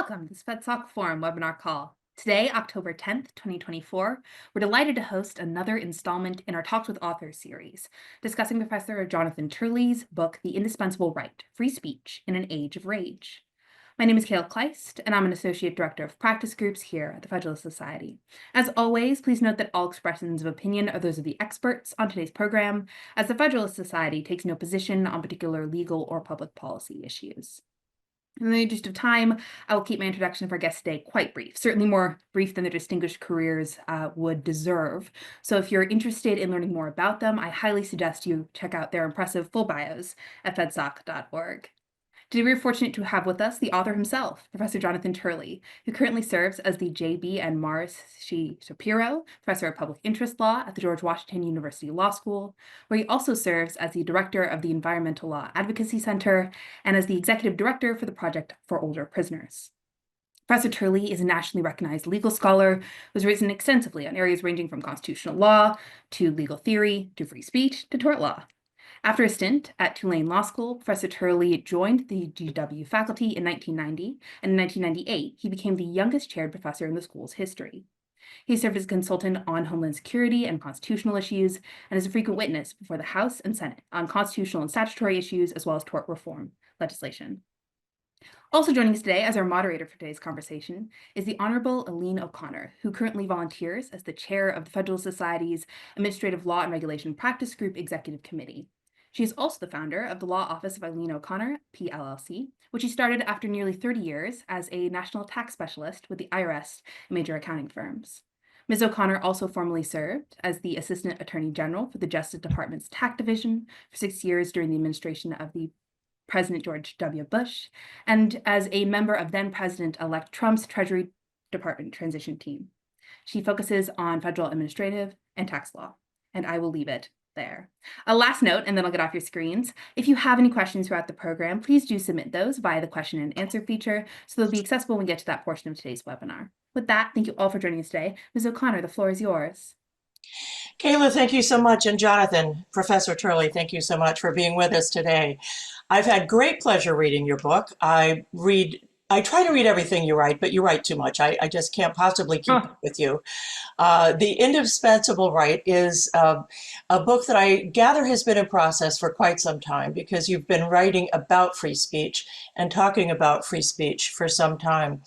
Welcome to this FedSoc Forum webinar call. Today, October 10th, 2024, we're delighted to host another installment in our Talks with Authors series, discussing Professor Jonathan Turley's book, The Indispensable Right, Free Speech in an Age of Rage. My name is Kayla Kleist, and I'm an Associate Director of Practice Groups here at the Federalist Society. As always, please note that all expressions of opinion are those of the experts on today's program, as the Federalist Society takes no position on particular legal or public policy issues. In the interest of time, I will keep my introduction of our guest today quite brief, certainly more brief than their distinguished careers would deserve. So if you're interested in learning more about them, I highly suggest you check out their impressive full bios at fedsoc.org. Today, we're fortunate to have with us the author himself, Professor Jonathan Turley, who currently serves as the J.B. and Maurice Shapiro Professor of Public Interest Law at the George Washington University Law School, where he also serves as the Director of the Environmental Law Advocacy Center and as the Executive Director for the Project for Older Prisoners. Professor Turley is a nationally recognized legal scholar who has written extensively on areas ranging from constitutional law to legal theory to free speech to tort law. After a stint at Tulane Law School, Professor Turley joined the GW faculty in 1990, and in 1998, he became the youngest chaired professor in the school's history. He served as a consultant on Homeland Security and constitutional issues, and as a frequent witness before the House and Senate on constitutional and statutory issues, as well as tort reform legislation. Also joining us today as our moderator for today's conversation is the Honorable Eileen O'Connor, who currently volunteers as the chair of the Federalist Society's Administrative Law and Regulation Practice Group Executive Committee. She is also the founder of the Law Office of Eileen O'Connor, PLLC, which she started after nearly 30 years as a national tax specialist with the IRS and major accounting firms. Ms. O'Connor also formerly served as the Assistant Attorney General for the Justice Department's Tax Division for 6 years during the administration of the President George W. Bush, and as a member of then-President-elect Trump's Treasury Department transition team. She focuses on federal administrative and tax law, and I will leave it there. A last note, and then I'll get off your screens. If you have any questions throughout the program, please do submit those via the question and answer feature, so they'll be accessible when we get to that portion of today's webinar. With that, thank you all for joining us today. Ms. O'Connor, the floor is yours. Kayla, thank you so much. And Jonathan, Professor Turley, thank you so much for being with us today. I've had great pleasure reading your book. I try to read everything you write, but you write too much. I just can't possibly keep up with you. The Indispensable Right is a book that I gather has been in process for quite some time, because you've been writing about free speech and talking about free speech for some time.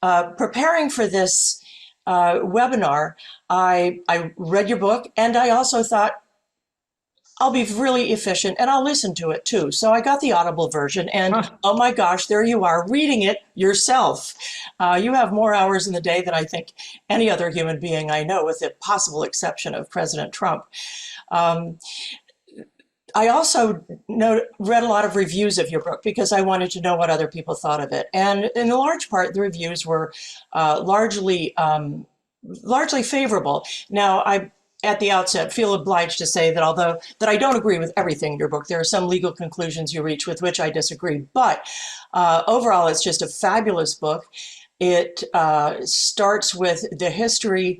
Preparing for this webinar, I read your book, and I also thought, I'll be really efficient and I'll listen to it too. So I got the Audible version, and oh my gosh, there you are reading it yourself. You have more hours in the day than I think any other human being I know, with the possible exception of President Trump. I also read a lot of reviews of your book because I wanted to know what other people thought of it. And in large part, the reviews were largely favorable. Now, I at the outset feel obliged to say that although I don't agree with everything in your book, there are some legal conclusions you reach with which I disagree. But overall, it's just a fabulous book. It starts with the history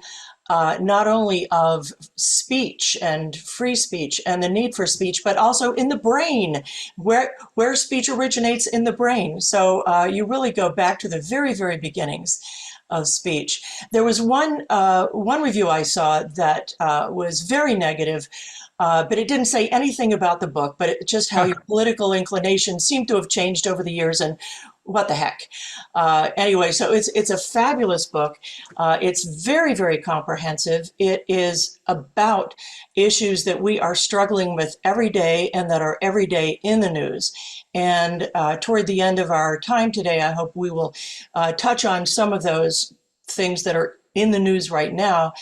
not only of speech and free speech and the need for speech, but also in the brain, where speech originates in the brain. So you really go back to the very, very beginnings of speech. There was one review I saw that was very negative, but it didn't say anything about the book, but just how your political inclinations seem to have changed over the years, and what the heck. Anyway, so it's a fabulous book. It's very, very comprehensive. It is about issues that we are struggling with every day and that are every day in the news. And toward the end of our time today, I hope we will touch on some of those things that are in the news right now,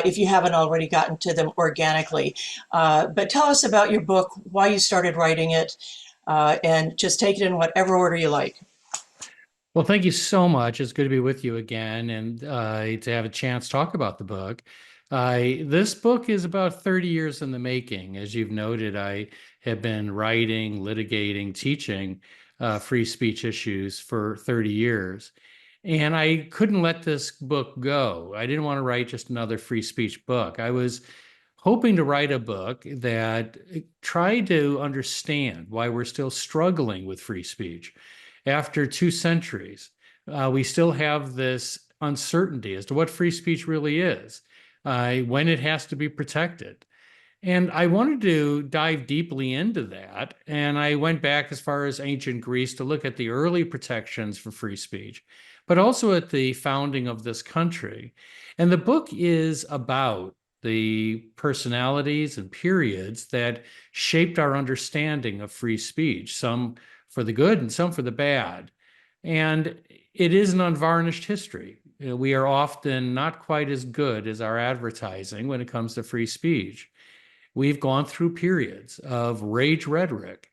if you haven't already gotten to them organically. But tell us about your book, why you started writing it, and just take it in whatever order you like. Well, thank you so much. It's good to be with you again, and to have a chance to talk about the book. This book is about 30 years in the making. As you've noted, I have been writing, litigating, teaching free speech issues for 30 years. And I couldn't let this book go. I didn't want to write just another free speech book. I was hoping to write a book that tried to understand why we're still struggling with free speech after 2 centuries. We still have this uncertainty as to what free speech really is, when it has to be protected. And I wanted to dive deeply into that. And I went back as far as ancient Greece to look at the early protections for free speech, but also at the founding of this country. And the book is about the personalities and periods that shaped our understanding of free speech, some for the good and some for the bad. And it is an unvarnished history. We are often not quite as good as our advertising when it comes to free speech. We've gone through periods of rage rhetoric.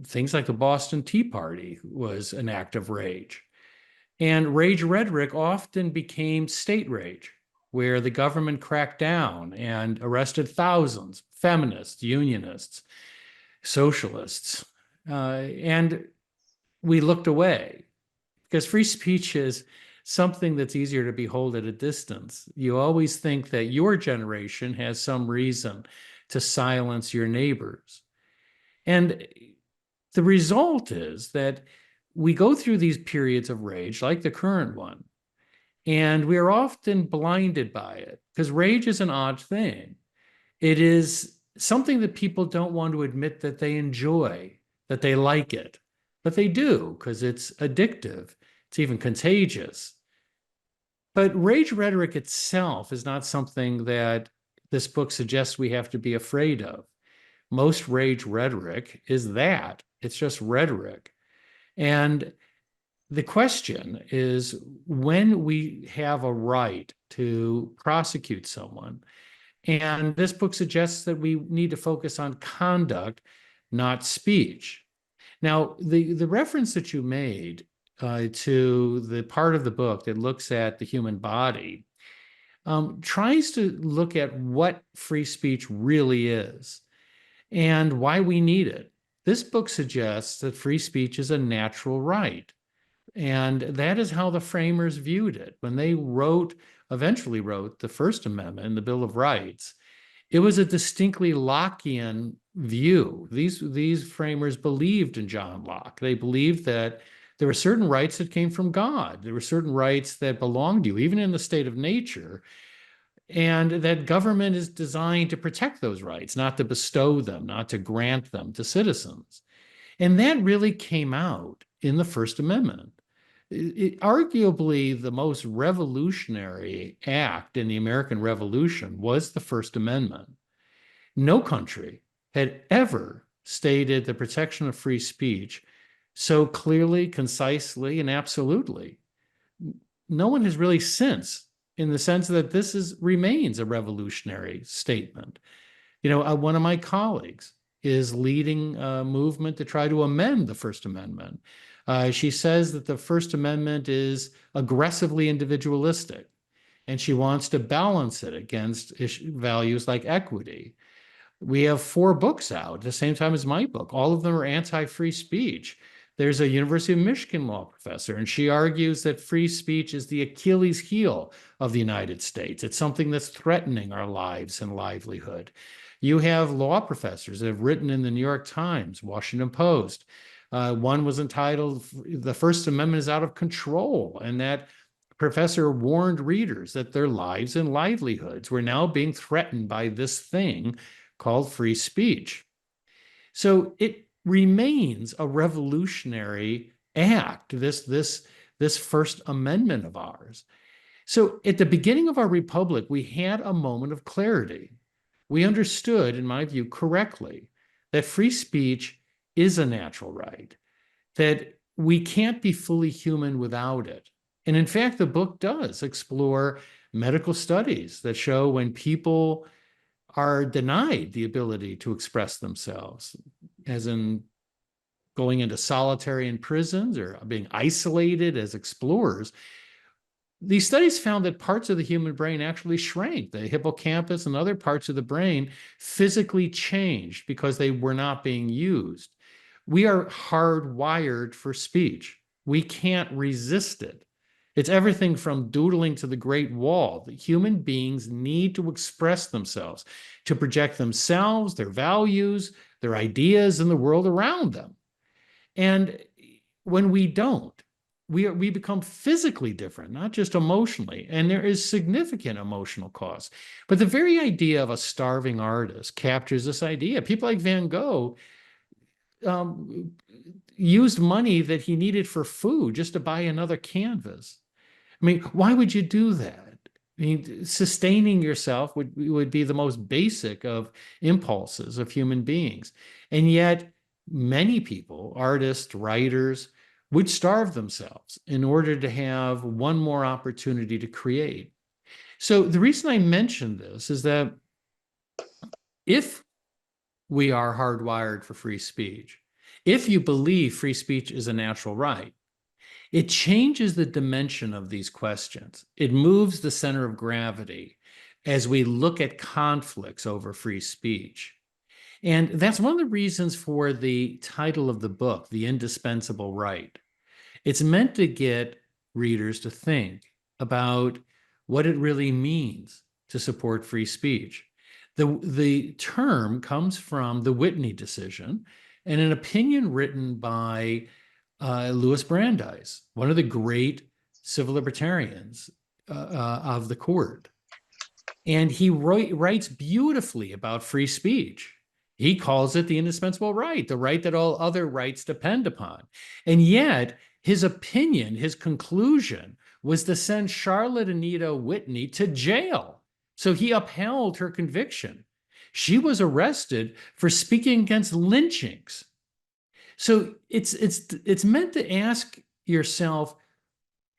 Things like the Boston Tea Party was an act of rage. And rage rhetoric often became state rage, where the government cracked down and arrested thousands, feminists, unionists, socialists. And we looked away because free speech is something that's easier to behold at a distance. You always think that your generation has some reason to silence your neighbors. And the result is that we go through these periods of rage, like the current one, and we are often blinded by it because rage is an odd thing. It is something that people don't want to admit that they enjoy, that they like it, but they do because it's addictive. It's even contagious. But rage rhetoric itself is not something that this book suggests we have to be afraid of. Most rage rhetoric is that. It's just rhetoric. And the question is, when we have a right to prosecute someone, and this book suggests that we need to focus on conduct, not speech. Now, the reference that you made to the part of the book that looks at the human body tries to look at what free speech really is and why we need it. This book suggests that free speech is a natural right. And that is how the framers viewed it. When they eventually wrote the First Amendment and the Bill of Rights, it was a distinctly Lockean view. These framers believed in John Locke. They believed that there were certain rights that came from God. There were certain rights that belonged to you, even in the state of nature, and that government is designed to protect those rights, not to bestow them, not to grant them to citizens. And that really came out in the First Amendment. Arguably, the most revolutionary act in the American Revolution was the First Amendment. No country had ever stated the protection of free speech so clearly, concisely, and absolutely. No one has really since, in the sense that remains a revolutionary statement. One of my colleagues is leading a movement to try to amend the First Amendment. She says that the First Amendment is aggressively individualistic, and she wants to balance it against values like equity. We have 4 books out at the same time as my book. All of them are anti-free speech. There's a University of Michigan law professor, and she argues that free speech is the Achilles heel of the United States. It's something that's threatening our lives and livelihood. You have law professors that have written in the New York Times, Washington Post. One was entitled, "The First Amendment is Out of Control," and that professor warned readers that their lives and livelihoods were now being threatened by this thing called free speech. So it remains a revolutionary act, this First Amendment of ours. So at the beginning of our republic, we had a moment of clarity. We understood, in my view, correctly, that free speech is a natural right, that we can't be fully human without it. And in fact, the book does explore medical studies that show when people are denied the ability to express themselves, as in going into solitary in prisons or being isolated as explorers, these studies found that parts of the human brain actually shrank. The hippocampus and other parts of the brain physically changed because they were not being used. We are hardwired for speech. We can't resist it. It's everything from doodling to the Great Wall. The human beings need to express themselves, to project themselves, their values, their ideas, and the world around them. And when we don't, we become physically different, not just emotionally. And there is significant emotional cost. But the very idea of a starving artist captures this idea. People like Van Gogh um, used money that he needed for food just to buy another canvas. I mean, why would you do that? I mean, sustaining yourself would be the most basic of impulses of human beings. And yet, many people, artists, writers, would starve themselves in order to have one more opportunity to create. So the reason I mention this is that if we are hardwired for free speech, if you believe free speech is a natural right, it changes the dimension of these questions. It moves the center of gravity as we look at conflicts over free speech. And that's one of the reasons for the title of the book, The Indispensable Right. It's meant to get readers to think about what it really means to support free speech. The term comes from the Whitney decision and an opinion written by Louis Brandeis, one of the great civil libertarians of the court. And he writes beautifully about free speech. He calls it the indispensable right, the right that all other rights depend upon. And yet, his opinion, his conclusion was to send Charlotte Anita Whitney to jail. So he upheld her conviction. She was arrested for speaking against lynchings. So it's meant to ask yourself,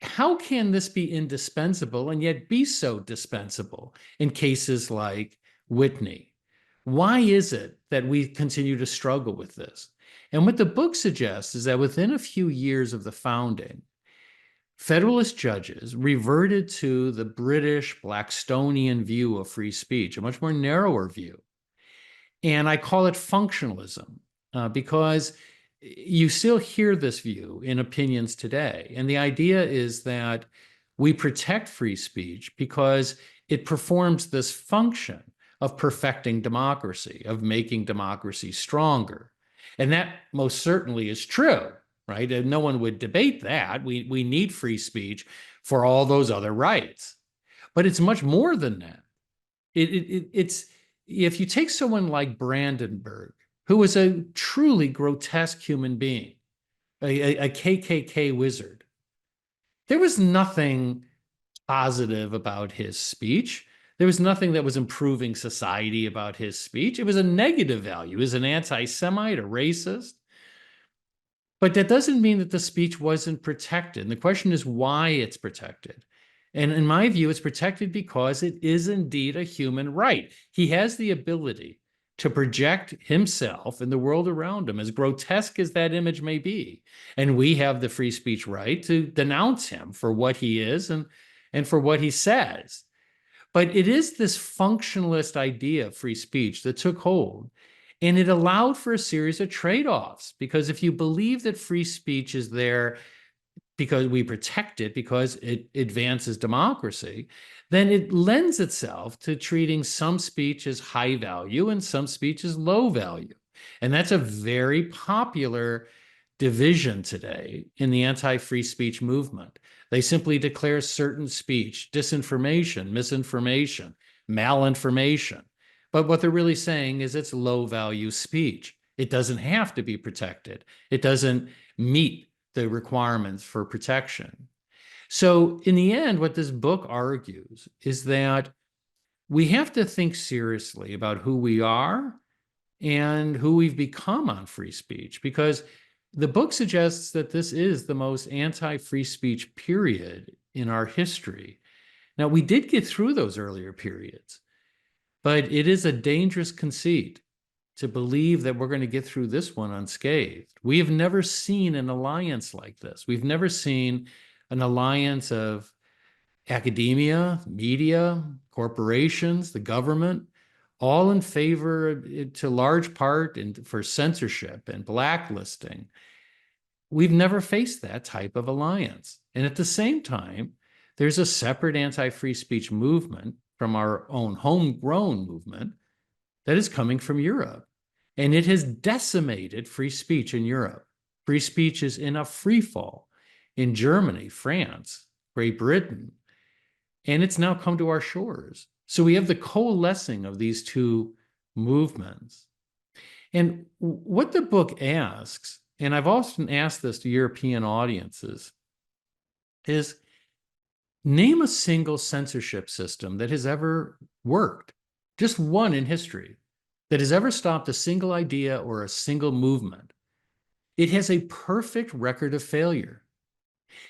how can this be indispensable and yet be so dispensable in cases like Whitney? Why is it that we continue to struggle with this? And what the book suggests is that within a few years of the founding, Federalist judges reverted to the British Blackstonian view of free speech, a much more narrower view. And I call it functionalism because you still hear this view in opinions today. And the idea is that we protect free speech because it performs this function of perfecting democracy, of making democracy stronger. And that most certainly is true, right? And no one would debate that. We need free speech for all those other rights. But it's much more than that. It's if you take someone like Brandenburg, who was a truly grotesque human being, a KKK wizard, there was nothing positive about his speech. There was nothing that was improving society about his speech. It was a negative value. He was an anti-Semite, a racist. But that doesn't mean that the speech wasn't protected. And the question is why it's protected. And in my view, it's protected because it is indeed a human right. He has the ability to project himself in the world around him, as grotesque as that image may be. And we have the free speech right to denounce him for what he is and for what he says. But it is this functionalist idea of free speech that took hold. And it allowed for a series of trade-offs, because if you believe that free speech is there because we protect it, because it advances democracy, then it lends itself to treating some speech as high value and some speech as low value. And that's a very popular division today in the anti-free speech movement. They simply declare certain speech disinformation, misinformation, malinformation. But what they're really saying is it's low value speech. It doesn't have to be protected. It doesn't meet the requirements for protection. So in the end, what this book argues is that we have to think seriously about who we are and who we've become on free speech, because the book suggests that this is the most anti-free speech period in our history. Now, we did get through those earlier periods, but it is a dangerous conceit to believe that we're going to get through this one unscathed. We have never seen an alliance like this. We've never seen an alliance of academia, media, corporations, the government, all in favor, to large part, and for censorship and blacklisting. We've never faced that type of alliance. And at the same time, there's a separate anti-free speech movement from our own homegrown movement that is coming from Europe. And it has decimated free speech in Europe. Free speech is in a free fall. in Germany, France, Great Britain, and it's now come to our shores. So we have the coalescing of these two movements. And what the book asks, and I've often asked this to European audiences, is name a single censorship system that has ever worked, just one in history, that has ever stopped a single idea or a single movement. It has a perfect record of failure.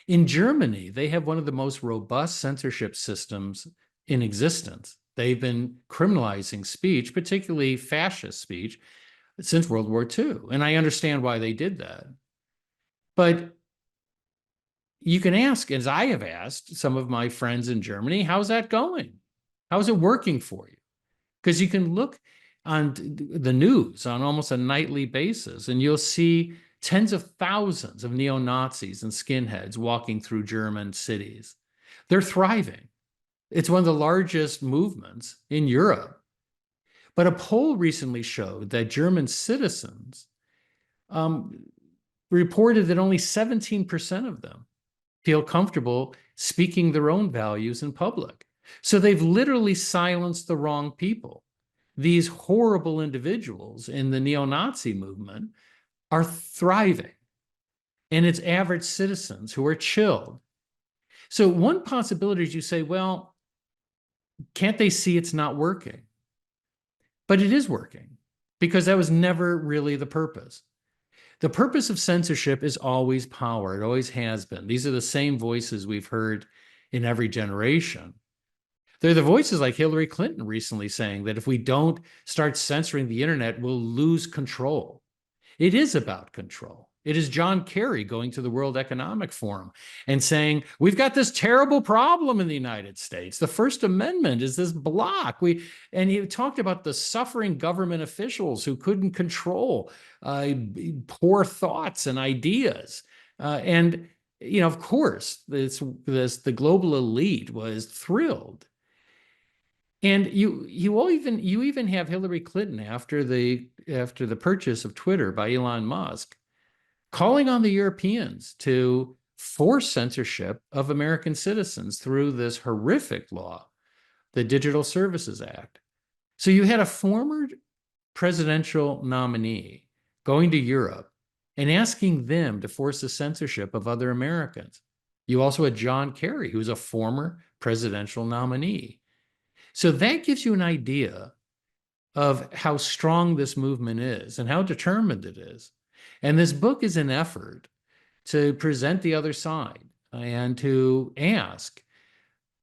In Germany, they have one of the most robust censorship systems in existence. They've been criminalizing speech, particularly fascist speech, since World War II. And I understand why they did that. But you can ask, as I have asked some of my friends in Germany, how's that going? How's it working for you? Because you can look on the news on almost a nightly basis, and you'll see tens of thousands of neo-Nazis and skinheads walking through German cities. They're thriving. It's one of the largest movements in Europe. But a poll recently showed that German citizens reported that only 17% of them feel comfortable speaking their own values in public. So they've literally silenced the wrong people. These horrible individuals in the neo-Nazi movement are thriving, and it's average citizens who are chilled. So one possibility is you say, well, can't they see it's not working? But it is working, because that was never really the purpose. The purpose of censorship is always power. It always has been. These are the same voices we've heard in every generation. They're the voices like Hillary Clinton recently saying that if we don't start censoring the internet, we'll lose control. It is about control. It is John Kerry going to the World Economic Forum and saying, we've got this terrible problem in the United States. The First Amendment is this block. And he talked about the suffering government officials who couldn't control poor thoughts and ideas. Of course, the global elite was thrilled. And you even have Hillary Clinton after the purchase of Twitter by Elon Musk, calling on the Europeans to force censorship of American citizens through this horrific law, the Digital Services Act. So you had a former presidential nominee going to Europe and asking them to force the censorship of other Americans. You also had John Kerry, who's a former presidential nominee. So that gives you an idea of how strong this movement is and how determined it is. And this book is an effort to present the other side and to ask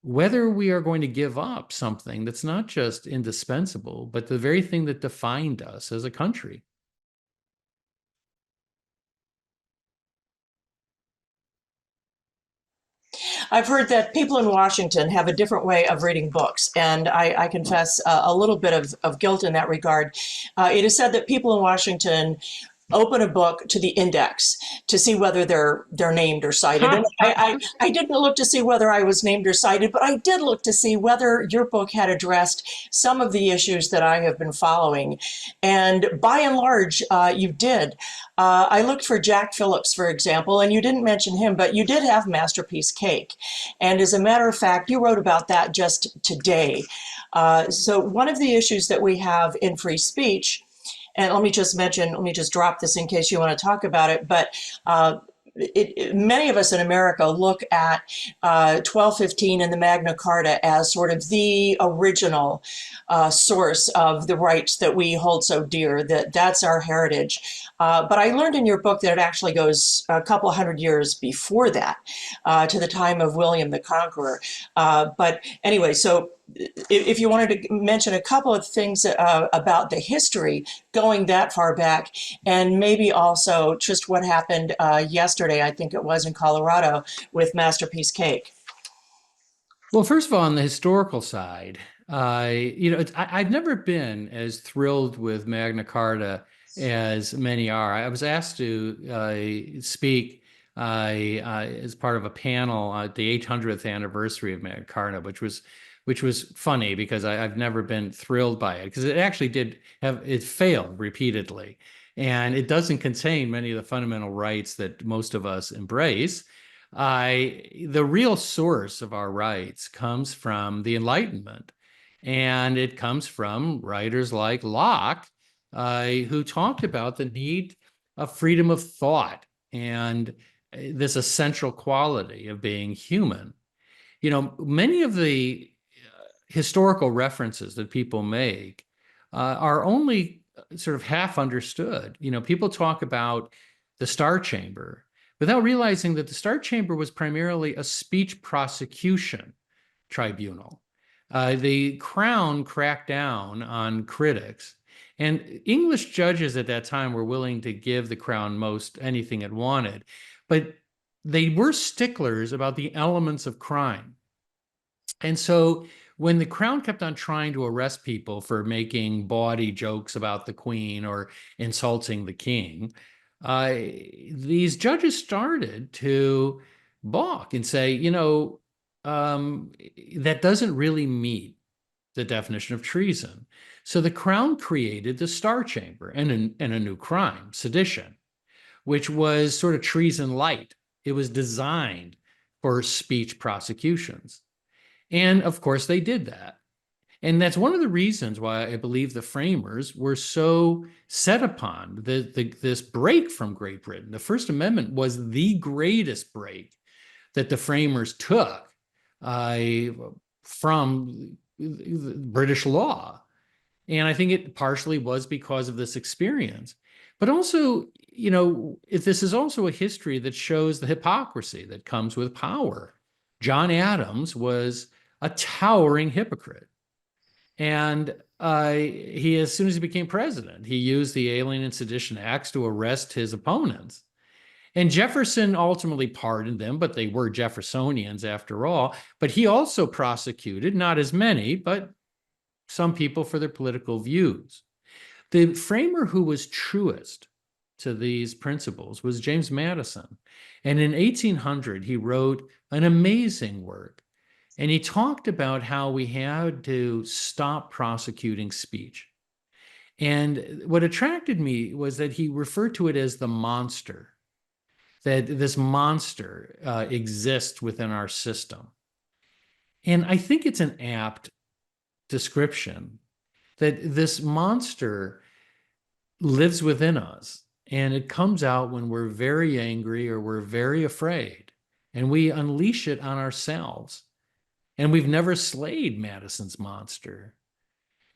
whether we are going to give up something that's not just indispensable, but the very thing that defined us as a country. I've heard that people in Washington have a different way of reading books, and I confess a little bit of guilt in that regard. It is said that people in Washington open a book to the index to see whether they're named or cited. And I didn't look to see whether I was named or cited, but I did look to see whether your book had addressed some of the issues that I have been following. And by and large, you did. I looked for Jack Phillips, for example, and you didn't mention him, but you did have Masterpiece Cake. And as a matter of fact, you wrote about that just today. So one of the issues that we have in free speech, and let me just drop this in case you want to talk about it, but many of us in America look at 1215 and the Magna Carta as sort of the original source of the rights that we hold so dear, that's our heritage. But I learned in your book that it actually goes a couple hundred years before that, to the time of William the Conqueror. But anyway, so if you wanted to mention a couple of things about the history going that far back, and maybe also just what happened yesterday, I think it was in Colorado, with Masterpiece Cake. Well, first of all, on the historical side, I've never been as thrilled with Magna Carta as many are. I was asked to speak as part of a panel at the 800th anniversary of Magna Carta, which was funny because I've never been thrilled by it, because it actually it failed repeatedly, and it doesn't contain many of the fundamental rights that most of us embrace. The real source of our rights comes from the Enlightenment, and it comes from writers like Locke, who talked about the need of freedom of thought and this essential quality of being human. You know, many of the historical references that people make are only sort of half understood. You know, people talk about the Star Chamber without realizing that the Star Chamber was primarily a speech prosecution tribunal. The Crown cracked down on critics, and English judges at that time were willing to give the Crown most anything it wanted, but they were sticklers about the elements of crime. And so when the Crown kept on trying to arrest people for making bawdy jokes about the Queen or insulting the King, these judges started to balk and say, you know, that doesn't really meet the definition of treason. So the Crown created the Star Chamber and a new crime, sedition, which was sort of treason light. It was designed for speech prosecutions. And of course, they did that. And that's one of the reasons why I believe the framers were so set upon this break from Great Britain. The First Amendment was the greatest break that the framers took from British law. And I think it partially was because of this experience. But also, you know, this is also a history that shows the hypocrisy that comes with power. John Adams was a towering hypocrite. And he, as soon as he became president, he used the Alien and Sedition Acts to arrest his opponents. And Jefferson ultimately pardoned them, but they were Jeffersonians after all. But he also prosecuted, not as many, but some people for their political views. The framer who was truest to these principles was James Madison. And in 1800, he wrote an amazing work. And he talked about how we had to stop prosecuting speech. And what attracted me was that he referred to it as the monster, that this monster exists within our system. And I think it's an apt description that this monster lives within us, and it comes out when we're very angry or we're very afraid, and we unleash it on ourselves. And we've never slayed Madison's monster.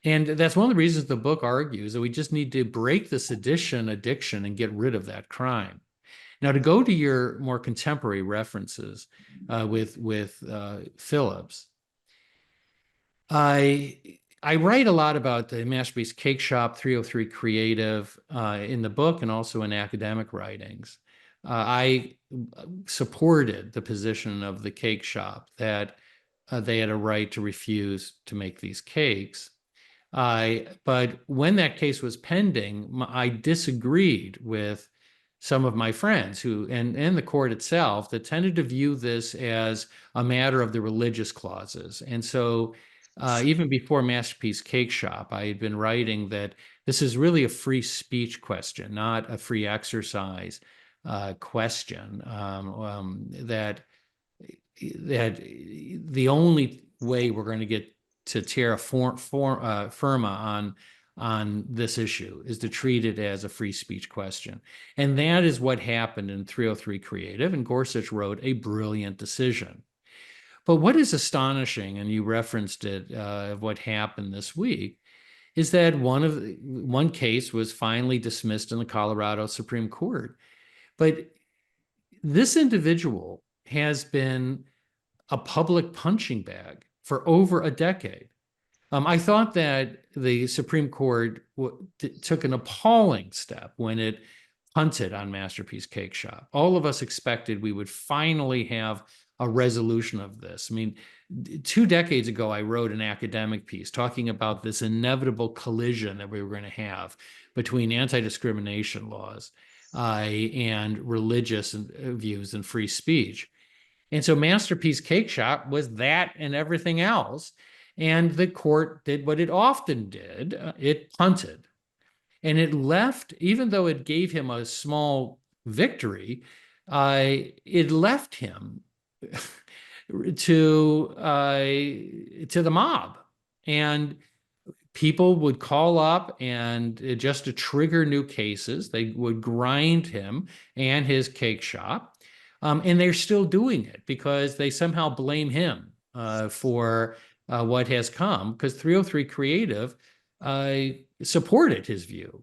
And that's one of the reasons the book argues that we just need to break the sedition addiction and get rid of that crime. Now, to go to your more contemporary references with Phillips, I write a lot about the Masterpiece Cake Shop, 303 Creative in the book and also in academic writings. I supported the position of the cake shop that they had a right to refuse to make these cakes. But when that case was pending, I disagreed with some of my friends who, and the court itself, that tended to view this as a matter of the religious clauses. And so even before Masterpiece Cake Shop, I had been writing that this is really a free speech question, not a free exercise question, that the only way we're going to get to terra firma on this issue is to treat it as a free speech question. And that is what happened in 303 Creative, and Gorsuch wrote a brilliant decision. But what is astonishing, and you referenced it, of what happened this week, is that one case was finally dismissed in the Colorado Supreme Court. But this individual has been a public punching bag for over a decade. I thought that the Supreme Court took an appalling step when it punted on Masterpiece Cake Shop. All of us expected we would finally have a resolution of this. I mean, 2 decades ago, I wrote an academic piece talking about this inevitable collision that we were going to have between anti-discrimination laws and religious views and free speech. And so Masterpiece Cake Shop was that and everything else. And the court did what it often did. It punted. And it left, even though it gave him a small victory, it left him to the mob. And people would call up, and just to trigger new cases, they would grind him and his cake shop. And they're still doing it because they somehow blame him for what has come, because 303 Creative supported his view.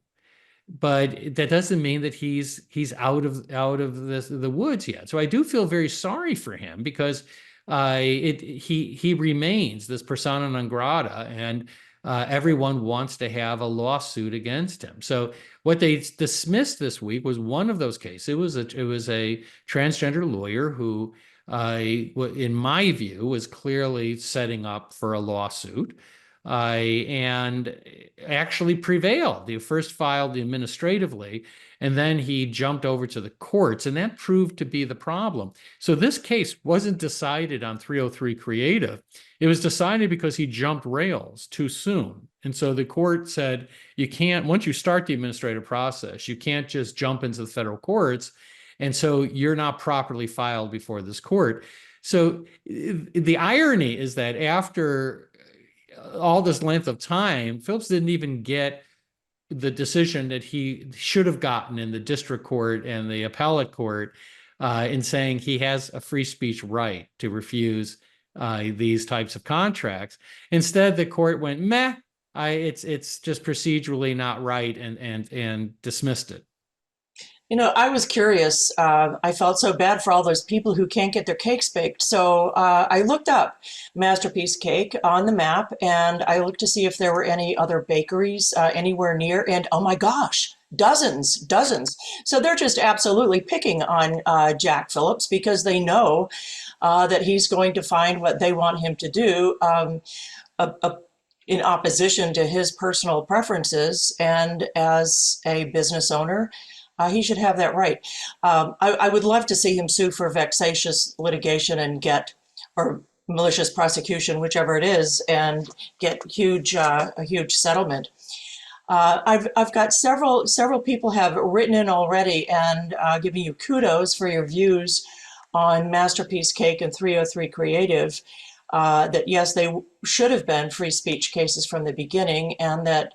But that doesn't mean that he's out of the woods yet. So I do feel very sorry for him, because he remains this persona non grata, and everyone wants to have a lawsuit against him. So what they dismissed this week was one of those cases. It was a transgender lawyer who, in my view, was clearly setting up for a lawsuit. And actually prevailed. He first filed administratively, and then he jumped over to the courts, and that proved to be the problem. So this case wasn't decided on 303 Creative. It was decided because he jumped rails too soon. And so the court said, you can't, once you start the administrative process, you can't just jump into the federal courts. And so you're not properly filed before this court. So the irony is that after all this length of time, Phillips didn't even get the decision that he should have gotten in the district court and the appellate court, in saying he has a free speech right to refuse these types of contracts. Instead, the court went, meh, it's just procedurally not right, and dismissed it. You know, I was curious. I felt so bad for all those people who can't get their cakes baked. So I looked up Masterpiece Cake on the map, and I looked to see if there were any other bakeries anywhere near. And oh my gosh, dozens. So they're just absolutely picking on Jack Phillips, because they know that he's going to find what they want him to do in opposition to his personal preferences. And as a business owner, he should have that right. I would love to see him sue for vexatious litigation and or malicious prosecution, whichever it is, and get a huge settlement. I've got several people have written in already and giving you kudos for your views on Masterpiece Cake and 303 Creative. That yes, they should have been free speech cases from the beginning, and that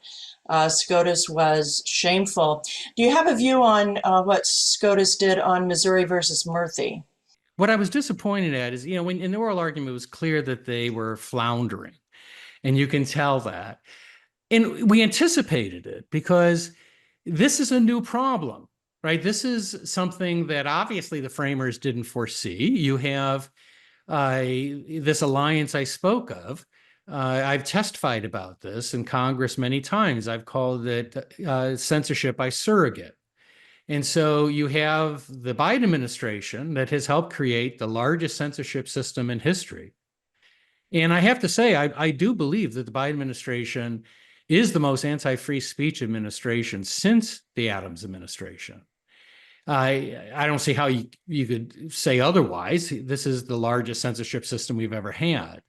SCOTUS was shameful. Do you have a view on what SCOTUS did on Missouri versus Murphy? What I was disappointed at is, when in the oral argument, it was clear that they were floundering, and you can tell that. And we anticipated it, because this is a new problem, right? This is something that obviously the framers didn't foresee. You have this alliance I spoke of. I've testified about this in Congress many times. I've called it censorship by surrogate. And so you have the Biden administration that has helped create the largest censorship system in history. And I have to say, I do believe that the Biden administration is the most anti-free speech administration since the Adams administration. I don't see how you could say otherwise. This is the largest censorship system we've ever had.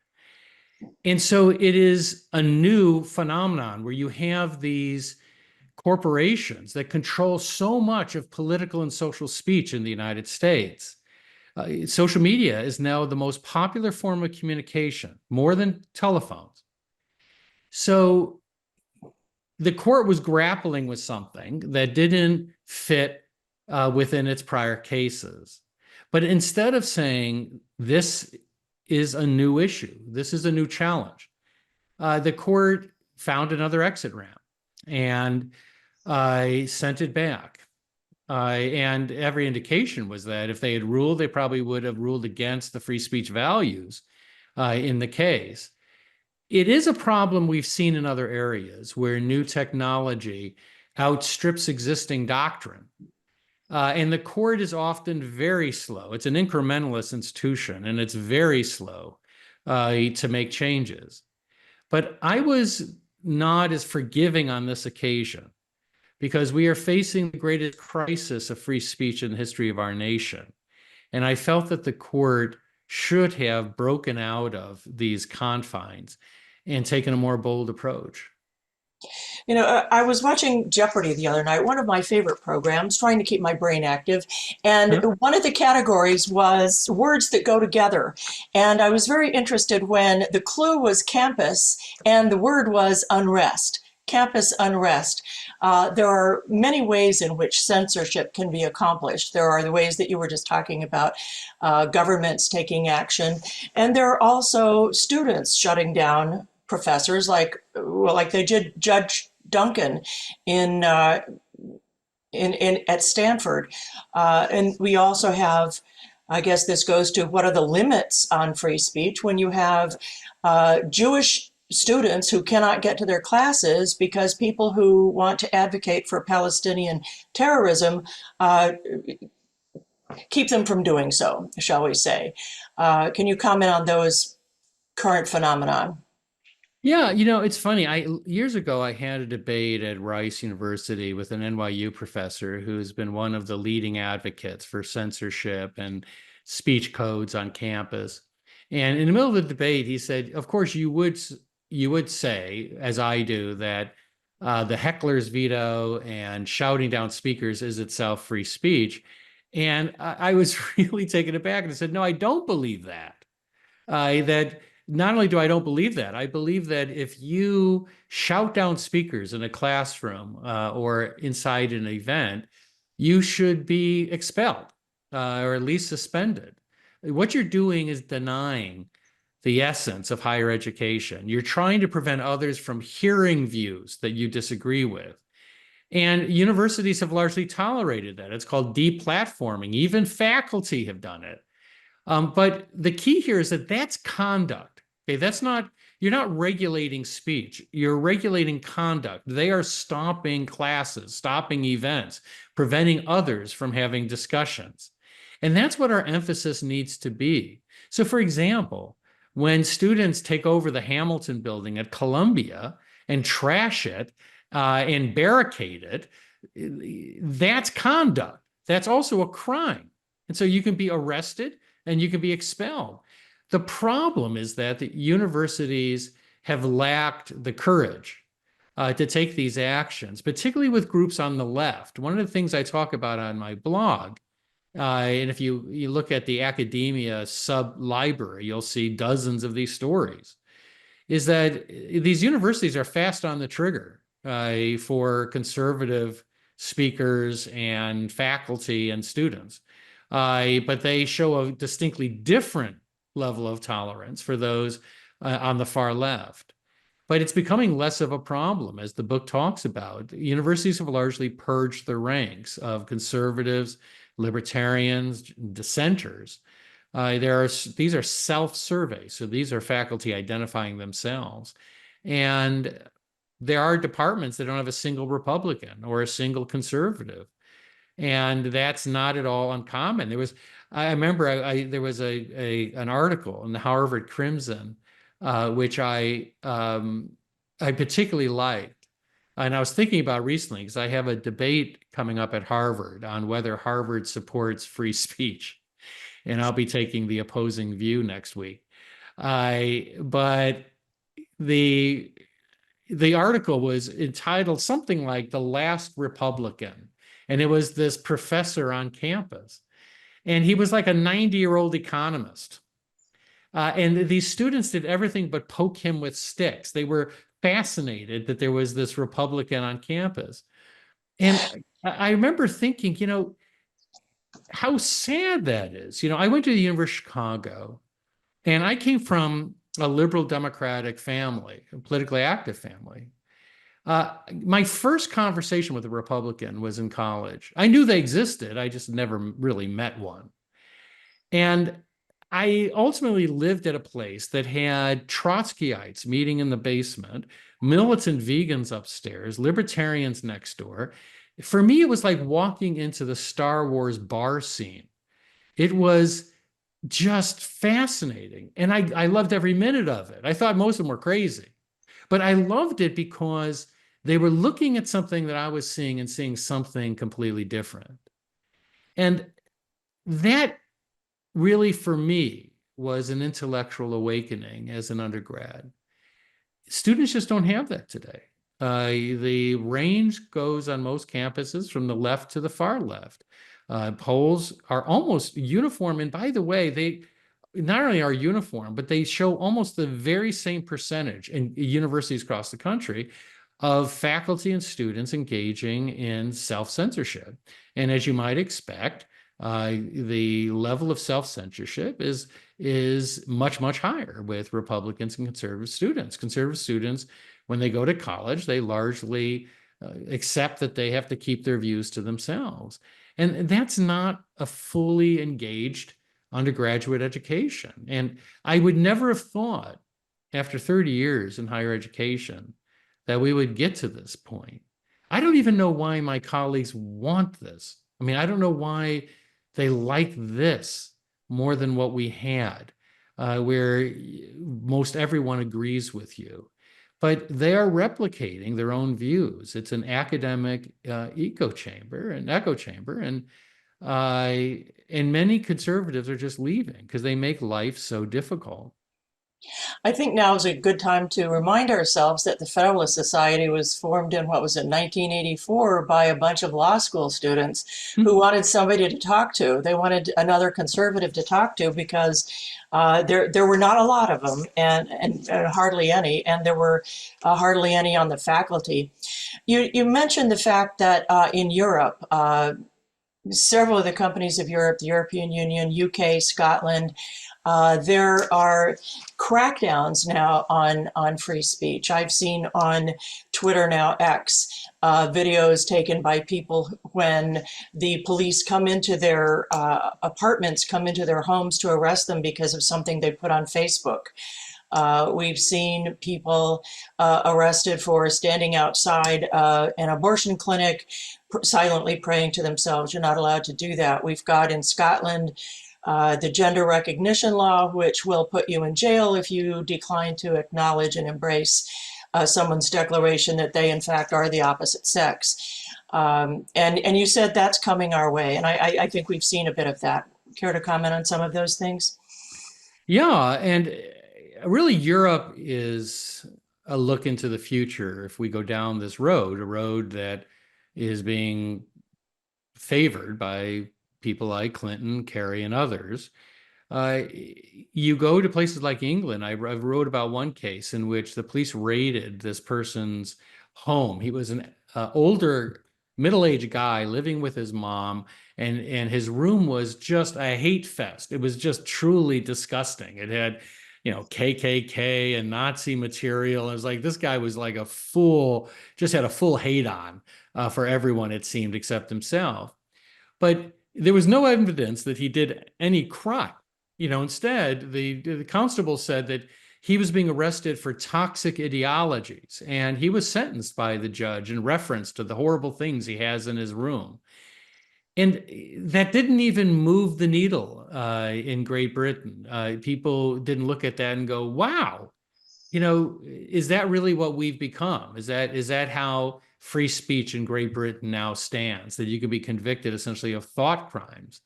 And so it is a new phenomenon where you have these corporations that control so much of political and social speech in the United States. Social media is now the most popular form of communication, more than telephones. So the court was grappling with something that didn't fit within its prior cases. But instead of saying this is a new issue, this is a new challenge, the court found another exit ramp and sent it back. And every indication was that if they had ruled, they probably would have ruled against the free speech values in the case. It is a problem we've seen in other areas where new technology outstrips existing doctrine. And the court is often very slow. It's an incrementalist institution, and it's very slow to make changes. But I was not as forgiving on this occasion, because we are facing the greatest crisis of free speech in the history of our nation. And I felt that the court should have broken out of these confines and taken a more bold approach. You know, I was watching Jeopardy the other night, one of my favorite programs, trying to keep my brain active. And Huh? one of the categories was words that go together. And I was very interested when the clue was campus and the word was unrest. Campus unrest. There are many ways in which censorship can be accomplished. There are the ways that you were just talking about, governments taking action, and there are also students shutting down professors, like they did Judge Duncan in at Stanford, and we also have. I guess this goes to what are the limits on free speech when you have Jewish students who cannot get to their classes because people who want to advocate for Palestinian terrorism keep them from doing so, shall we say. Can you comment on those current phenomenon? Yeah, it's funny. Years ago I had a debate at Rice University with an NYU professor who's been one of the leading advocates for censorship and speech codes on campus. And in the middle of the debate, he said, "Of course, you would say, as I do, that the heckler's veto and shouting down speakers is itself free speech." And I was really taken aback and I said, "No, I don't believe that." That not only do I don't believe that, I believe that if you shout down speakers in a classroom or inside an event, you should be expelled or at least suspended. What you're doing is denying the essence of higher education. You're trying to prevent others from hearing views that you disagree with. And universities have largely tolerated that. It's called deplatforming. Even faculty have done it. But the key here is that that's conduct. Okay, you're not regulating speech, you're regulating conduct. They are stopping classes, stopping events, preventing others from having discussions. And that's what our emphasis needs to be. So, for example, when students take over the Hamilton building at Columbia and trash it and barricade it, that's conduct. That's also a crime. And so you can be arrested and you can be expelled. The problem is that the universities have lacked the courage to take these actions, particularly with groups on the left. One of the things I talk about on my blog, and if you look at the academia sub-library, you'll see dozens of these stories, is that these universities are fast on the trigger for conservative speakers and faculty and students. But they show a distinctly different level of tolerance for those on the far left. But it's becoming less of a problem, as the book talks about. Universities have largely purged the ranks of conservatives, libertarians, dissenters. These are self-surveys, so these are faculty identifying themselves. And there are departments that don't have a single Republican or a single conservative. And that's not at all uncommon. I remember there was an article in the Harvard Crimson, which I particularly liked. And I was thinking about recently because I have a debate coming up at Harvard on whether Harvard supports free speech. And I'll be taking the opposing view next week. But the article was entitled something like "The Last Republican." And it was this professor on campus. And he was like a 90-year-old economist. And these students did everything but poke him with sticks. They were fascinated that there was this Republican on campus. And I remember thinking, how sad that is. I went to the University of Chicago, and I came from a liberal democratic family, a politically active family. My first conversation with a Republican was in college. I knew they existed. I just never really met one. And I ultimately lived at a place that had Trotskyites meeting in the basement, militant vegans upstairs, libertarians next door. For me, it was like walking into the Star Wars bar scene. It was just fascinating. And I loved every minute of it. I thought most of them were crazy. But I loved it because they were looking at something that I was seeing and seeing something completely different. And that really, for me, was an intellectual awakening as an undergrad. Students just don't have that today. The range goes on most campuses from the left to the far left. Polls are almost uniform. And by the way, they not only are uniform, but they show almost the very same percentage in universities across the country of faculty and students engaging in self-censorship. And as you might expect, the level of self-censorship is much, much higher with Republicans and conservative students. Conservative students, when they go to college, they largely accept that they have to keep their views to themselves. And that's not a fully engaged undergraduate education. And I would never have thought, after 30 years in higher education, that we would get to this point. I don't even know why my colleagues want this. I mean, I don't know why they like this more than what we had, where most everyone agrees with you. But they are replicating their own views. It's an academic echo chamber, and many conservatives are just leaving because they make life so difficult. I think now is a good time to remind ourselves that the Federalist Society was formed in, what was it, 1984 by a bunch of law school students who wanted somebody to talk to. They wanted another conservative to talk to because there were not a lot of them, and hardly any, and there were hardly any on the faculty. You mentioned the fact that in Europe, several of the companies of Europe, the European Union, UK, Scotland, there are crackdowns now on free speech. I've seen on Twitter now, X, videos taken by people when the police come into their apartments, come into their homes to arrest them because of something they put on Facebook. We've seen people arrested for standing outside an abortion clinic, silently praying to themselves. You're not allowed to do that. We've got in Scotland the gender recognition law, which will put you in jail if you decline to acknowledge and embrace someone's declaration that they in fact are the opposite sex. And you said that's coming our way, and I think we've seen a bit of that. Care to comment on some of those things? Yeah, and really Europe is a look into the future if we go down this road, a road that is being favored by people like Clinton, Kerry, and others. You go to places like England. I wrote about one case in which the police raided this person's home. He was an older, middle-aged guy living with his mom, and his room was just a hate fest. It was just truly disgusting. It had, KKK and Nazi material. It was like this guy was like a fool, just had a full hate on for everyone, it seemed, except himself. But there was no evidence that he did any crime. Instead, the constable said that he was being arrested for toxic ideologies, and he was sentenced by the judge in reference to the horrible things he has in his room. And that didn't even move the needle in Great Britain. People didn't look at that and go, wow, is that really what we've become? Is that how free speech in Great Britain now stands, that you can be convicted essentially of thought crimes?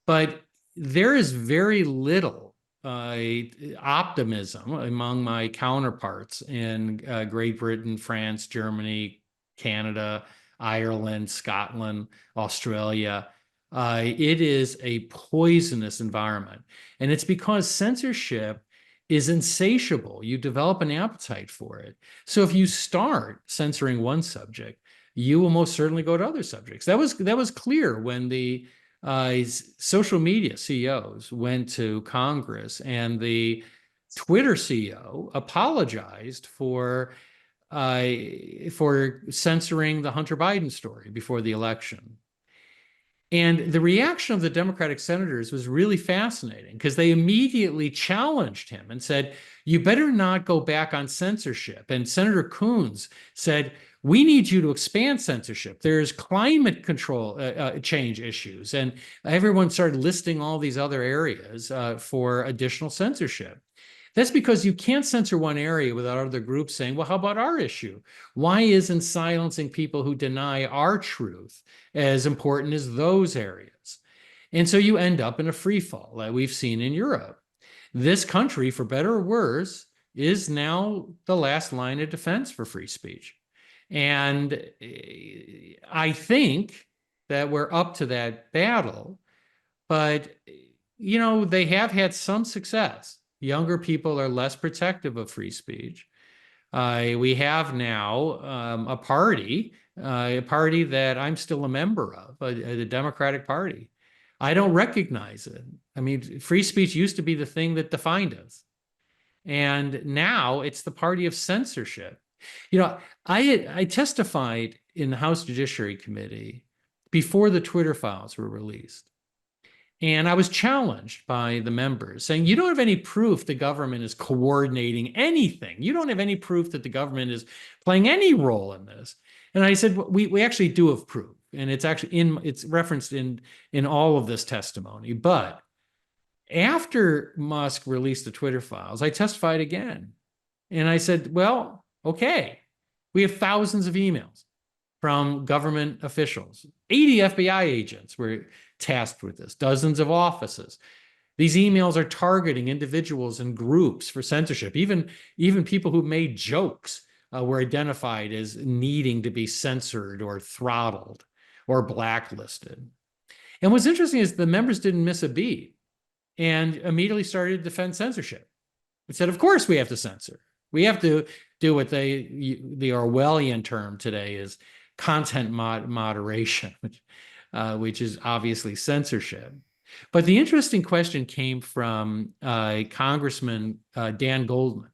But there is very little optimism among my counterparts in Great Britain, France, Germany, Canada, Ireland, Scotland, Australia. It is a poisonous environment. And it's because censorship is insatiable. You develop an appetite for it. So if you start censoring one subject, you will most certainly go to other subjects. That was clear when the social media CEOs went to Congress and the Twitter CEO apologized for censoring the Hunter Biden story before the election. And the reaction of the Democratic senators was really fascinating because they immediately challenged him and said, you better not go back on censorship. And Senator Coons said, we need you to expand censorship. There's climate control change issues. And everyone started listing all these other areas for additional censorship. That's because you can't censor one area without other groups saying, well, how about our issue? Why isn't silencing people who deny our truth as important as those areas? And so you end up in a free fall that we've seen in Europe. This country, for better or worse, is now the last line of defense for free speech. And I think that we're up to that battle, but they have had some success. Younger people are less protective of free speech. We have now a party that I'm still a member of, the Democratic Party. I don't recognize it. I mean, free speech used to be the thing that defined us. And now it's the party of censorship. I testified in the House Judiciary Committee before the Twitter files were released. And I was challenged by the members saying, you don't have any proof the government is coordinating anything. You don't have any proof that the government is playing any role in this. And I said, we actually do have proof. And it's referenced in all of this testimony. But after Musk released the Twitter files, I testified again. And I said, well, okay, we have thousands of emails from government officials. 80 FBI agents were tasked with this, dozens of offices. These emails are targeting individuals and groups for censorship. Even people who made jokes were identified as needing to be censored or throttled or blacklisted. And what's interesting is the members didn't miss a beat and immediately started to defend censorship. It said, of course we have to censor. We have to do what the Orwellian term today is content moderation, which is obviously censorship. But the interesting question came from Congressman Dan Goldman,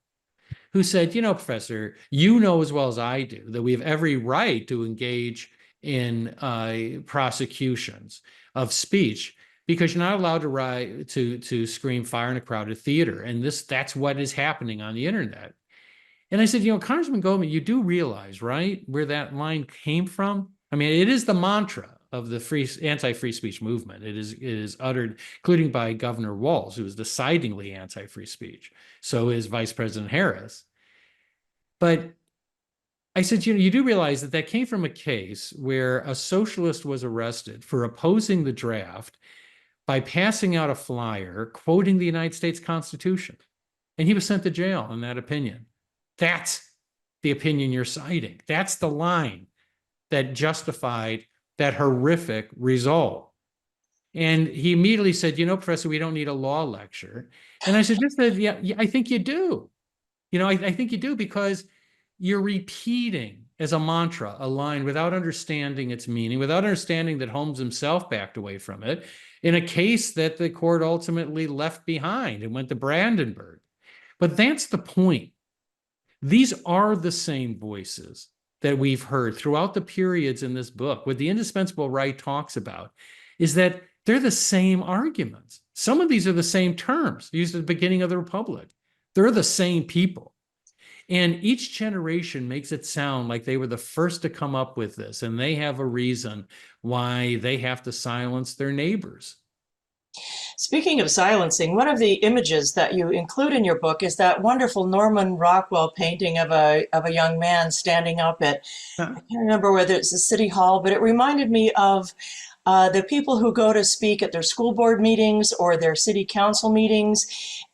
who said, Professor, you know as well as I do that we have every right to engage in prosecutions of speech because you're not allowed to scream fire in a crowded theater. And that's what is happening on the internet. And I said, Congressman Goldman, you do realize, right, where that line came from? I mean, it is the mantra of the anti-free speech movement. It is uttered, including by Governor Walz, who is decidedly anti-free speech. So is Vice President Harris. But I said, you do realize that came from a case where a socialist was arrested for opposing the draft by passing out a flyer quoting the United States Constitution. And he was sent to jail in that opinion. That's the opinion you're citing. That's the line that justified that horrific result. And he immediately said, Professor, we don't need a law lecture. And I suggested, yeah, I think you do. I think you do because you're repeating as a mantra a line without understanding its meaning, without understanding that Holmes himself backed away from it in a case that the court ultimately left behind and went to Brandenburg. But that's the point. These are the same voices that we've heard throughout the periods in this book. What the Indispensable Right talks about is that they're the same arguments. Some of these are the same terms used at the beginning of the Republic. They're the same people. And each generation makes it sound like they were the first to come up with this, and they have a reason why they have to silence their neighbors. Speaking of silencing, one of the images that you include in your book is that wonderful Norman Rockwell painting of a young man standing up at, I can't remember whether it's the City Hall, but it reminded me of the people who go to speak at their school board meetings or their city council meetings,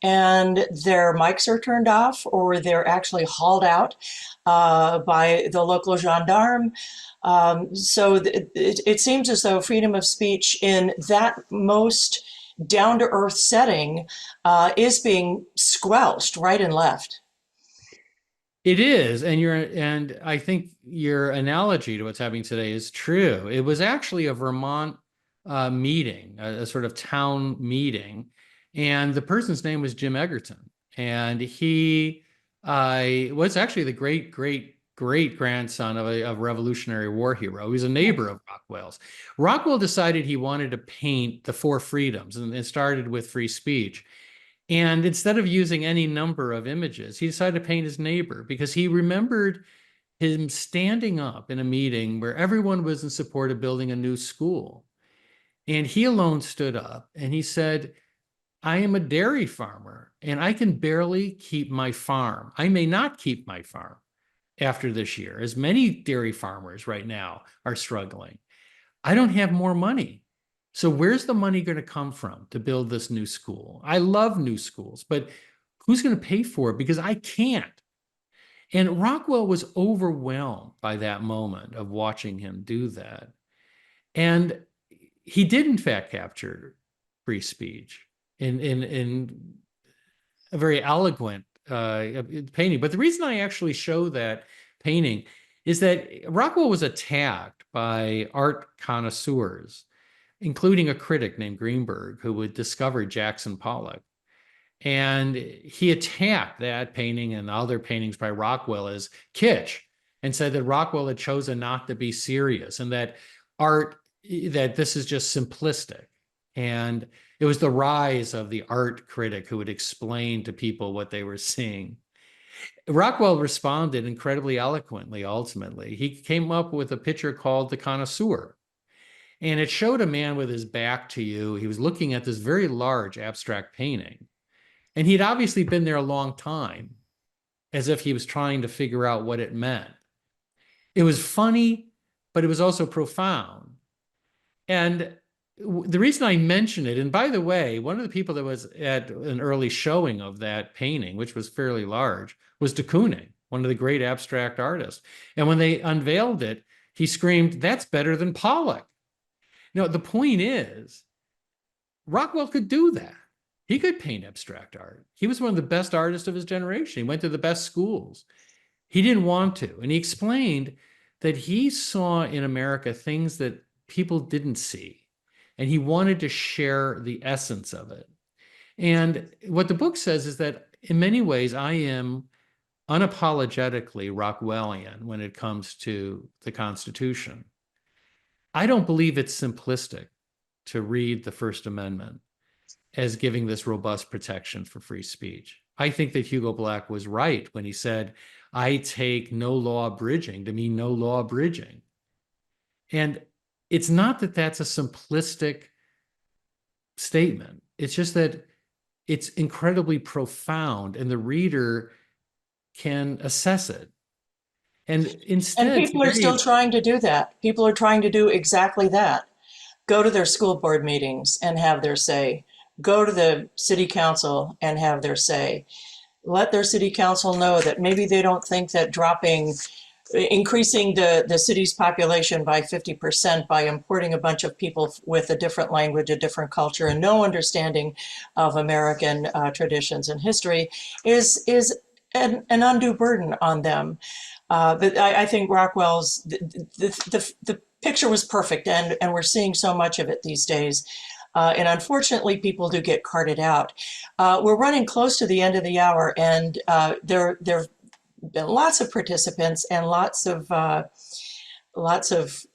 and their mics are turned off or they're actually hauled out by the local gendarme. So it seems as though freedom of speech in that most down-to-earth setting is being squelched right and left. It is, and I think your analogy to what's happening today is true. It was actually a Vermont meeting, a sort of town meeting, and the person's name was Jim Egerton, and he was actually the great grandson of a Revolutionary War hero. He was a neighbor of Rockwell's. Rockwell decided he wanted to paint the four freedoms, and it started with free speech. And instead of using any number of images, he decided to paint his neighbor because he remembered him standing up in a meeting where everyone was in support of building a new school. And he alone stood up and he said, I am a dairy farmer and I can barely keep my farm. I may not keep my farm after this year, as many dairy farmers right now are struggling. I don't have more money. So where's the money going to come from to build this new school? I love new schools, but who's going to pay for it? Because I can't. And Rockwell was overwhelmed by that moment of watching him do that. And he did, in fact, capture free speech in a very eloquent painting. But the reason I actually show that painting is that Rockwell was attacked by art connoisseurs, including a critic named Greenberg, who had discovered Jackson Pollock. And he attacked that painting and other paintings by Rockwell as kitsch, and said that Rockwell had chosen not to be serious, and that that this is just simplistic. And it was the rise of the art critic who would explain to people what they were seeing. Rockwell responded incredibly eloquently, ultimately. He came up with a picture called The Connoisseur. And it showed a man with his back to you. He was looking at this very large abstract painting. And he'd obviously been there a long time, as if he was trying to figure out what it meant. It was funny, but it was also profound. And the reason I mention it, and by the way, one of the people that was at an early showing of that painting, which was fairly large, was de Kooning, one of the great abstract artists. And when they unveiled it, he screamed, "That's better than Pollock." No, the point is, Rockwell could do that. He could paint abstract art. He was one of the best artists of his generation. He went to the best schools. He didn't want to. And he explained that he saw in America things that people didn't see. And he wanted to share the essence of it. And what the book says is that in many ways, I am unapologetically Rockwellian when it comes to the Constitution. I don't believe it's simplistic to read the First Amendment as giving this robust protection for free speech. I think that Hugo Black was right when he said, "I take no law abridging to mean no law abridging." And it's not that that's a simplistic statement. It's just that it's incredibly profound and the reader can assess it. And instead, And people are still trying to do that. People are trying to do exactly that. Go to their school board meetings and have their say. Go to the city council and have their say. Let their city council know that maybe they don't think that increasing the city's population by 50% by importing a bunch of people with a different language, a different culture, and no understanding of American traditions and history is an undue burden on them. But I think Rockwell's, the picture was perfect, and we're seeing so much of it these days. And unfortunately, people do get carted out. We're running close to the end of the hour, and there have been lots of participants and lots of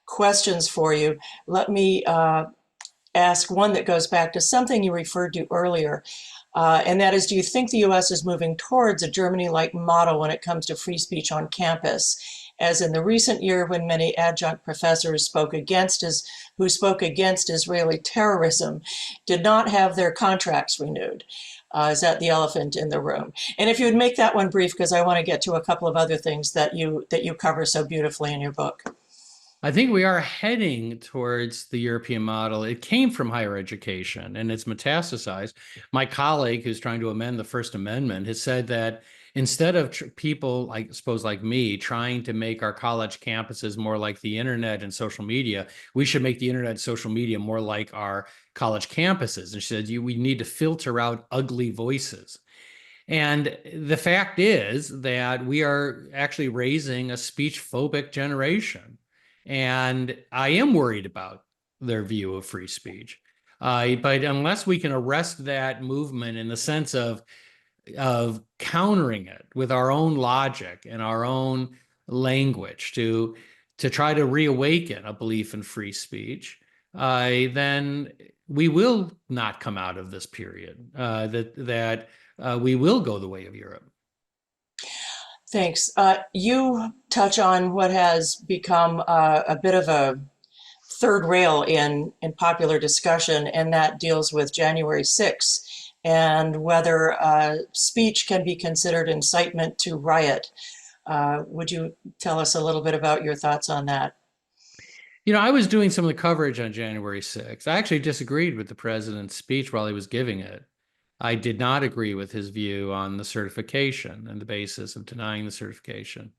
questions for you. Let me ask one that goes back to something you referred to earlier. And that is, do you think the U.S. is moving towards a Germany-like model when it comes to free speech on campus? As in the recent year when many adjunct professors who spoke against Israeli terrorism did not have their contracts renewed. Is that the elephant in the room? And if you would make that one brief, because I want to get to a couple of other things that you cover so beautifully in your book. I think we are heading towards the European model. It came from higher education and it's metastasized. My colleague who's trying to amend the First Amendment has said that instead of people, I suppose like me, trying to make our college campuses more like the internet and social media, we should make the internet and social media more like our college campuses. And she said, we need to filter out ugly voices. And the fact is that we are actually raising a speech-phobic generation. And I am worried about their view of free speech. But unless we can arrest that movement in the sense of countering it with our own logic and our own language to try to reawaken a belief in free speech, then we will not come out of this period, that we will go the way of Europe. Thanks. You touch on what has become a bit of a third rail in popular discussion, and that deals with January 6th and whether speech can be considered incitement to riot. Would you tell us a little bit about your thoughts on that? You know, I was doing some of the coverage on January 6th. I actually disagreed with the president's speech while he was giving it. I did not agree with his view on the certification and the basis of denying the certification.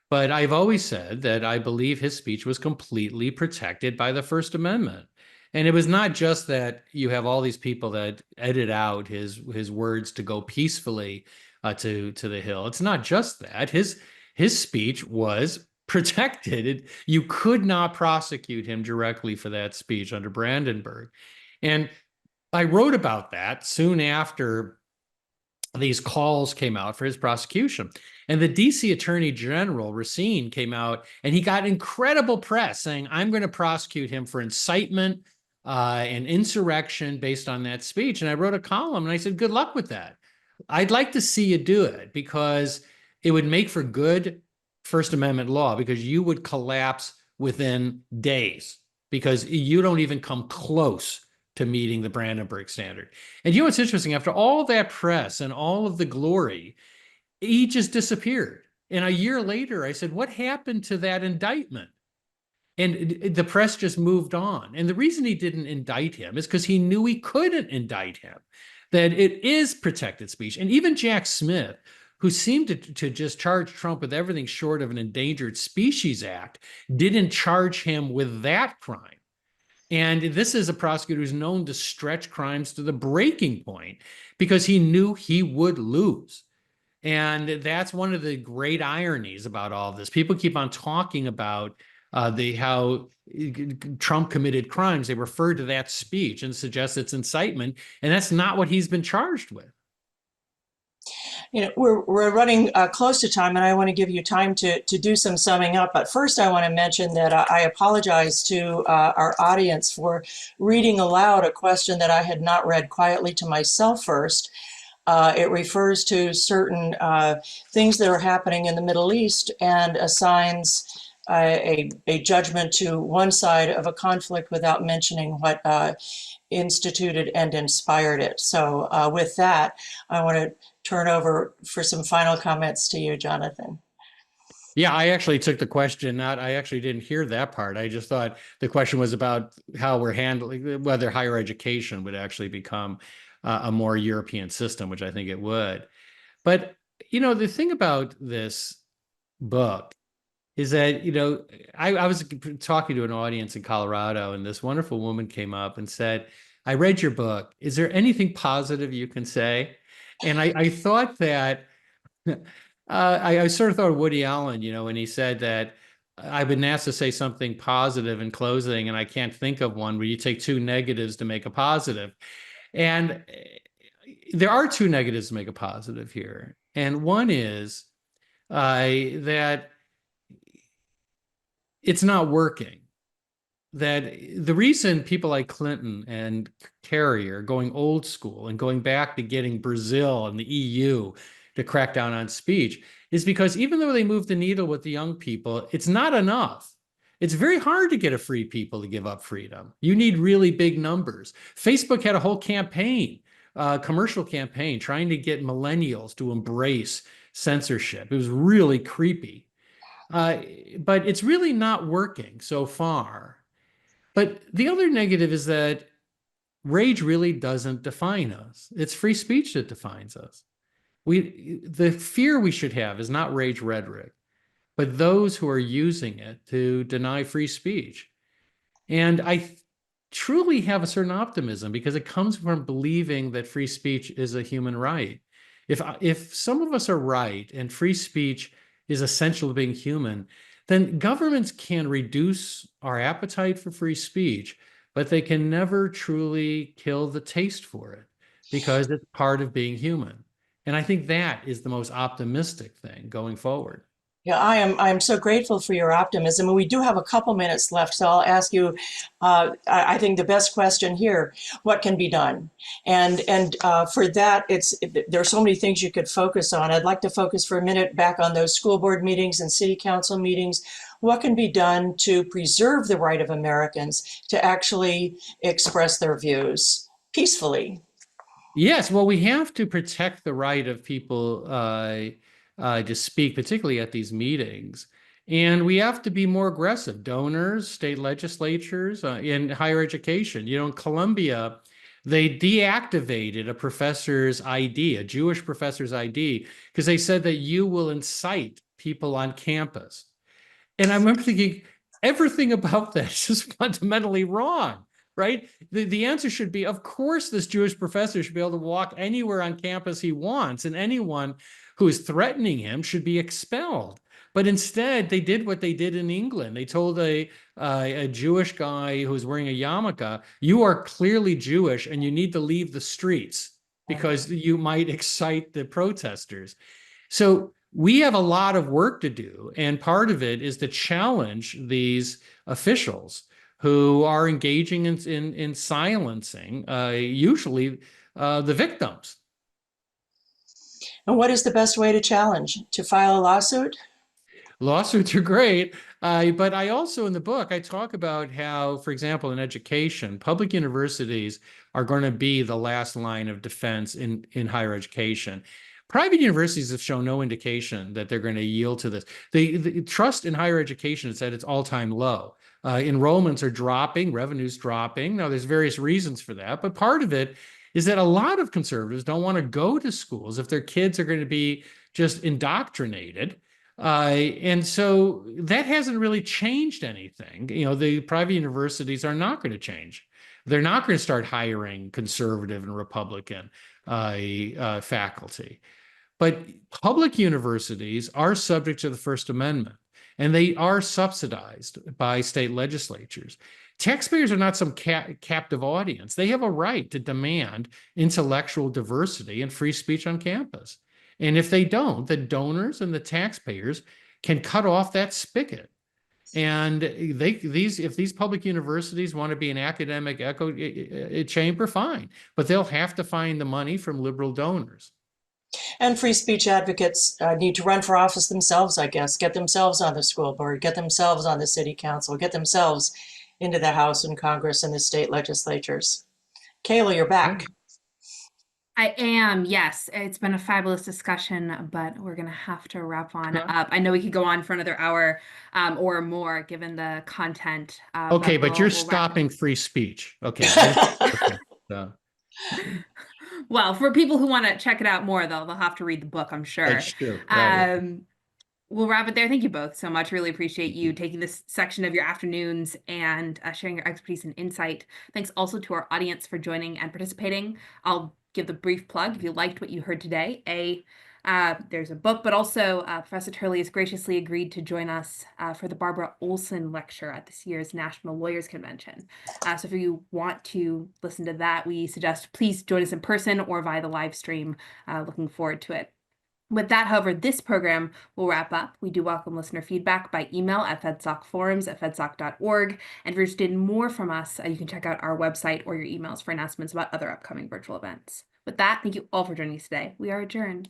But I've always said that I believe his speech was completely protected by the First Amendment. And it was not just that you have all these people that edit out his words to go peacefully to the Hill. It's not just that. His speech was protected. You could not prosecute him directly for that speech under Brandenburg. And I wrote about that soon after these calls came out for his prosecution. And the DC Attorney General, Racine, came out and he got incredible press saying, I'm going to prosecute him for incitement and insurrection based on that speech. And I wrote a column and I said, good luck with that. I'd like to see you do it because it would make for good First Amendment law, because you would collapse within days because you don't even come close to meeting the Brandenburg standard. And you know what's interesting? After all that press and all of the glory, he just disappeared. And a year later, I said, what happened to that indictment? And the press just moved on. And the reason he didn't indict him is because he knew he couldn't indict him, that it is protected speech. And even Jack Smith, who seemed to just charge Trump with everything short of an Endangered Species Act, didn't charge him with that crime. And this is a prosecutor who's known to stretch crimes to the breaking point because he knew he would lose. And that's one of the great ironies about all of this. People keep on talking about how Trump committed crimes. They refer to that speech and suggest it's incitement, and that's not what he's been charged with. You know, we're running close to time, and I want to give you time to do some summing up. But first, I want to mention that I apologize to our audience for reading aloud a question that I had not read quietly to myself first. It refers to certain things that are happening in the Middle East and assigns a judgment to one side of a conflict without mentioning what instituted and inspired it. So with that, I want to turn over for some final comments to you, Jonathan. Yeah, I actually took the question, I actually didn't hear that part. I just thought the question was about how we're handling, whether higher education would actually become a more European system, which I think it would. But, you know, the thing about this book is that, you know, I was talking to an audience in Colorado, and this wonderful woman came up and said, I read your book. Is there anything positive you can say? And I thought that, I sort of thought of Woody Allen, you know, when he said that I've been asked to say something positive in closing, and I can't think of one where you take two negatives to make a positive. And there are two negatives to make a positive here. And one is that it's not working. That the reason people like Clinton and Kerry are going old school and going back to getting Brazil and the EU to crack down on speech is because even though they move the needle with the young people, it's not enough. It's very hard to get a free people to give up freedom. You need really big numbers. Facebook had a whole campaign, commercial campaign, trying to get millennials to embrace censorship. It was really creepy. But it's really not working so far. But the other negative is that rage really doesn't define us. It's free speech that defines us. The fear we should have is not rage rhetoric, but those who are using it to deny free speech. And I truly have a certain optimism because it comes from believing that free speech is a human right. If some of us are right and free speech is essential to being human, then governments can reduce our appetite for free speech, but they can never truly kill the taste for it because it's part of being human. And I think that is the most optimistic thing going forward. Yeah, I'm so grateful for your optimism. And we do have a couple minutes left, so I'll ask you, I think the best question here, what can be done? And for that, there are so many things you could focus on. I'd like to focus for a minute back on those school board meetings and city council meetings. What can be done to preserve the right of Americans to actually express their views peacefully? Yes, well, we have to protect the right of people to speak, particularly at these meetings. And we have to be more aggressive. Donors, state legislatures, in higher education. You know, in Columbia, They deactivated a professor's ID, a Jewish professor's ID, because they said that you will incite people on campus. And I remember thinking, everything about that is just fundamentally wrong, right? The answer should be, of course, this Jewish professor should be able to walk anywhere on campus he wants, and anyone who is threatening him should be expelled. But instead, they did what they did in England. They told a Jewish guy who was wearing a yarmulke, you are clearly Jewish and you need to leave the streets because you might excite the protesters. So we have a lot of work to do, and part of it is to challenge these officials who are engaging in silencing, usually the victims. And what is the best way to challenge? To file a lawsuit? Lawsuits are great, but I also, in the book, I talk about how, for example, in education, public universities are going to be the last line of defense in higher education. Private universities have shown no indication that they're going to yield to this. The trust in higher education is at its all-time low. Enrollments are dropping, revenue's dropping. Now, there's various reasons for that, but part of it is that a lot of conservatives don't want to go to schools if their kids are going to be just indoctrinated. And so that hasn't really changed anything. You know, the private universities are not going to change. They're not going to start hiring conservative and Republican faculty. But public universities are subject to the First Amendment, and they are subsidized by state legislatures. Taxpayers are not some captive audience. They have a right to demand intellectual diversity and free speech on campus. And if they don't, the donors and the taxpayers can cut off that spigot. And if these public universities want to be an academic echo chamber, fine, but they'll have to find the money from liberal donors. And free speech advocates need to run for office themselves, I guess, get themselves on the school board, get themselves on the city council, get themselves into the House and Congress and the state legislatures. Kayla, you're back. I am, yes. It's been a fabulous discussion, but we're going to have to wrap on up. I know we could go on for another hour or more, given the content. Okay, but you're stopping free speech. Okay. Okay. So. Well, for people who want to check it out more, they'll have to read the book, I'm sure. That's true. Right. We'll wrap it there. Thank you both so much. Really appreciate you taking this section of your afternoons and sharing your expertise and insight. Thanks also to our audience for joining and participating. I'll give the brief plug. If you liked what you heard today, there's a book, but also Professor Turley has graciously agreed to join us for the Barbara Olson lecture at this year's National Lawyers Convention. So if you want to listen to that, we suggest please join us in person or via the live stream. Looking forward to it. With that, however, this program will wrap up. We do welcome listener feedback by email at fedsocforums@fedsoc.org. And if you're interested in more from us, you can check out our website or your emails for announcements about other upcoming virtual events. With that, thank you all for joining us today. We are adjourned.